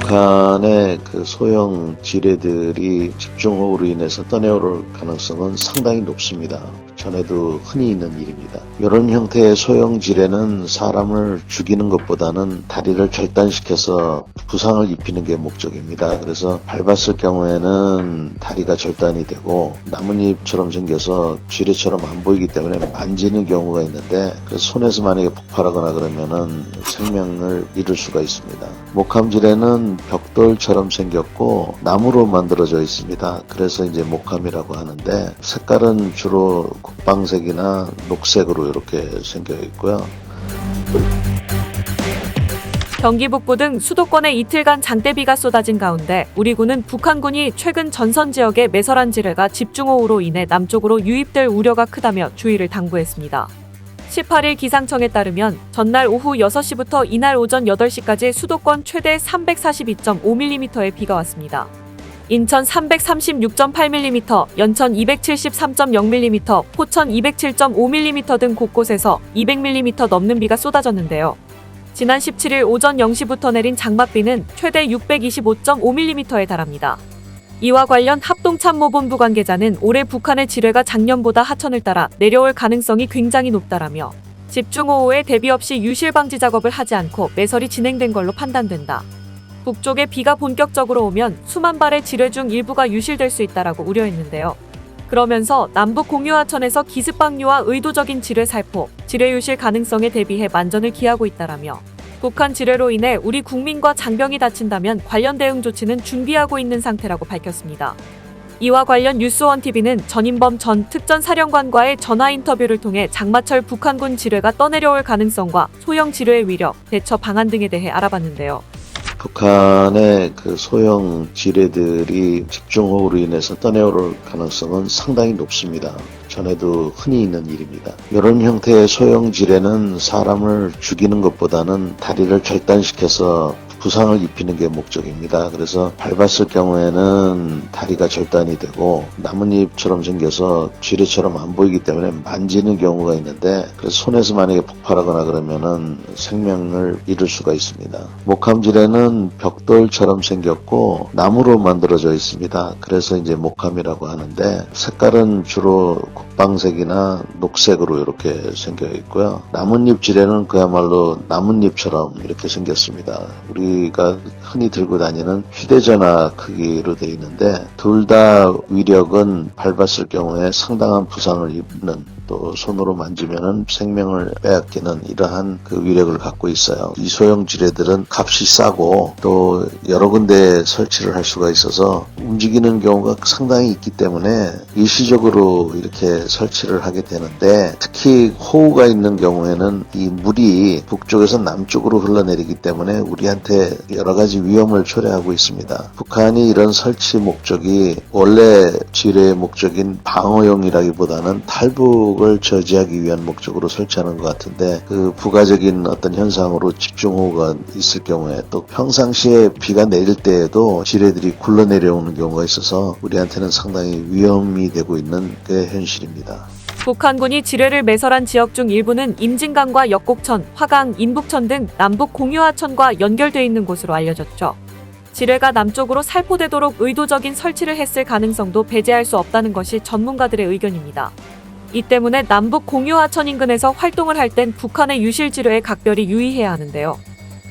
북한의 그 소형 지뢰들이 집중호우로 인해서 떠내려올 가능성은 상당히 높습니다. 전에도 흔히 있는 일입니다. 이런 형태의 소형 지뢰는 사람을 죽이는 것보다는 다리를 절단시켜서 부상을 입히는 게 목적입니다. 그래서 밟았을 경우에는 다리가 절단이 되고 나뭇잎처럼 생겨서 지뢰처럼 안 보이기 때문에 만지는 경우가 있는데 그 손에서 만약에 폭발하거나 그러면은 생명을 잃을 수가 있습니다. 목함지뢰는 벽돌처럼 생겼고 나무로 만들어져 있습니다. 그래서 이제 목함이라고 하는데 색깔은 주로 국방색이나 녹색으로 이렇게 생겨 있고요. 경기 북부 등 수도권에 이틀간 장대비가 쏟아진 가운데 우리 군은 북한군이 최근 전선 지역의 매설한 지뢰가 집중호우로 인해 남쪽으로 유입될 우려가 크다며 주의를 당부했습니다. 18일 기상청에 따르면 전날 오후 6시부터 이날 오전 8시까지 수도권 최대 342.5mm의 비가 왔습니다. 인천 336.8mm, 연천 273.0mm, 포천 207.5mm 등 곳곳에서 200mm 넘는 비가 쏟아졌는데요. 지난 17일 오전 0시부터 내린 장맛비는 최대 625.5mm에 달합니다. 이와 관련 합동참모본부 관계자는 올해 북한의 지뢰가 작년보다 하천을 따라 내려올 가능성이 굉장히 높다라며 집중호우에 대비 없이 유실 방지 작업을 하지 않고 매설이 진행된 걸로 판단된다. 북쪽에 비가 본격적으로 오면 수만 발의 지뢰 중 일부가 유실될 수 있다라고 우려했는데요. 그러면서 남북 공유하천에서 기습방류와 의도적인 지뢰 살포, 지뢰 유실 가능성에 대비해 만전을 기하고 있다라며 북한 지뢰로 인해 우리 국민과 장병이 다친다면 관련 대응 조치는 준비하고 있는 상태라고 밝혔습니다. 이와 관련 뉴스원TV는 전인범 전 특전사령관과의 전화 인터뷰를 통해 장마철 북한군 지뢰가 떠내려올 가능성과 소형 지뢰의 위력, 대처 방안 등에 대해 알아봤는데요. 북한의 그 소형 지뢰들이 집중호우로 인해서 떠내려올 가능성은 상당히 높습니다. 전에도 흔히 있는 일입니다. 이런 형태의 소형 지뢰는 사람을 죽이는 것보다는 다리를 절단시켜서 부상을 입히는 게 목적입니다. 그래서 밟았을 경우에는 다리가 절단이 되고 나뭇잎처럼 생겨서 지뢰처럼 안 보이기 때문에 만지는 경우가 있는데 그래서 손에서 만약에 폭발하거나 그러면은 생명을 잃을 수가 있습니다. 목함지뢰는 벽돌처럼 생겼고 나무로 만들어져 있습니다. 그래서 이제 목함이라고 하는데 색깔은 주로 국방색이나 녹색으로 이렇게 생겨 있고요. 나뭇잎 지뢰는 그야말로 나뭇잎처럼 이렇게 생겼습니다. 우리가 흔히 들고 다니는 휴대전화 크기로 되어 있는데 둘 다 위력은 밟았을 경우에 상당한 부상을 입는 또 손으로 만지면은 생명을 빼앗기는 이러한 그 위력을 갖고 있어요. 이 소형 지뢰들은 값이 싸고 또 여러 군데 설치를 할 수가 있어서 움직이는 경우가 상당히 있기 때문에 일시적으로 이렇게 설치를 하게 되는데 특히 호우가 있는 경우에는 이 물이 북쪽에서 남쪽으로 흘러내리기 때문에 우리한테 여러 가지 위험을 초래하고 있습니다. 북한이 이런 설치 목적이 원래 지뢰의 목적인 방어용이라기보다는 탈북을 저지하기 위한 목적으로 설치하는 것 같은데 그 부가적인 어떤 현상으로 집중호우가 있을 경우에 또 평상시에 비가 내릴 때에도 지뢰들이 굴러내려오는 경우가 있어서 우리한테는 상당히 위험이 되고 있는 게 현실입니다. 북한군이 지뢰를 매설한 지역 중 일부는 임진강과 역곡천, 화강, 인북천 등 남북 공유하천과 연결돼 있는 곳으로 알려졌죠. 지뢰가 남쪽으로 살포되도록 의도적인 설치를 했을 가능성도 배제할 수 없다는 것이 전문가들의 의견입니다. 이 때문에 남북 공유하천 인근에서 활동을 할 땐 북한의 유실 지뢰에 각별히 유의해야 하는데요.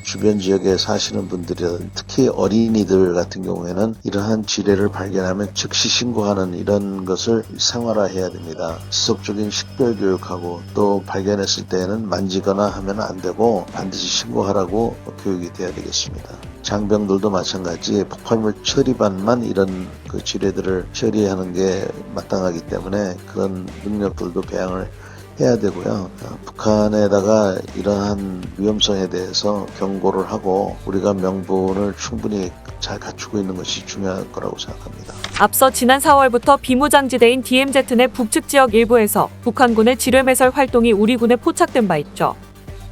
주변 지역에 사시는 분들은 특히 어린이들 같은 경우에는 이러한 지뢰를 발견하면 즉시 신고하는 이런 것을 생활화해야 됩니다. 지속적인 식별 교육하고 또 발견했을 때에는 만지거나 하면 안 되고 반드시 신고하라고 교육이 돼야 되겠습니다. 장병들도 마찬가지 폭발물 처리반만 이런 그 지뢰들을 처리하는 게 마땅하기 때문에 그런 능력들도 배양을 해야 되고요. 북한에다가 이러한 위험성에 대해서 경고를 하고 우리가 명분을 충분히 잘 갖추고 있는 것이 중요할 거라고 생각합니다. 앞서 지난 4월부터 비무장지대인 DMZ 내 북측 지역 일부에서 북한군의 지뢰 매설 활동이 우리 군에 포착된 바 있죠.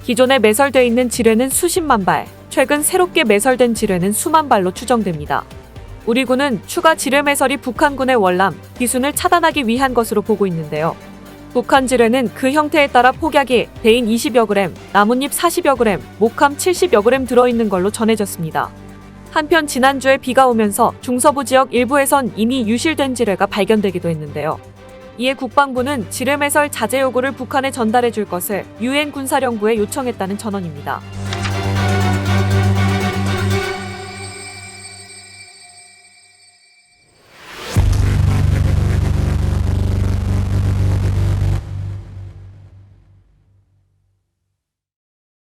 기존에 매설되어 있는 지뢰는 수십만 발, 최근 새롭게 매설된 지뢰는 수만 발로 추정됩니다. 우리 군은 추가 지뢰 해설이 북한군의 월남, 기순을 차단하기 위한 것으로 보고 있는데요. 북한 지뢰는 그 형태에 따라 폭약이 대인 20여 그램, 나뭇잎 40여 그램, 목함 70여 그램 들어있는 걸로 전해졌습니다. 한편 지난주에 비가 오면서 중서부 지역 일부에선 이미 유실된 지뢰가 발견되기도 했는데요. 이에 국방부는 지뢰 해설 자제 요구를 북한에 전달해 줄 것을 유엔 군사령부에 요청했다는 전언입니다.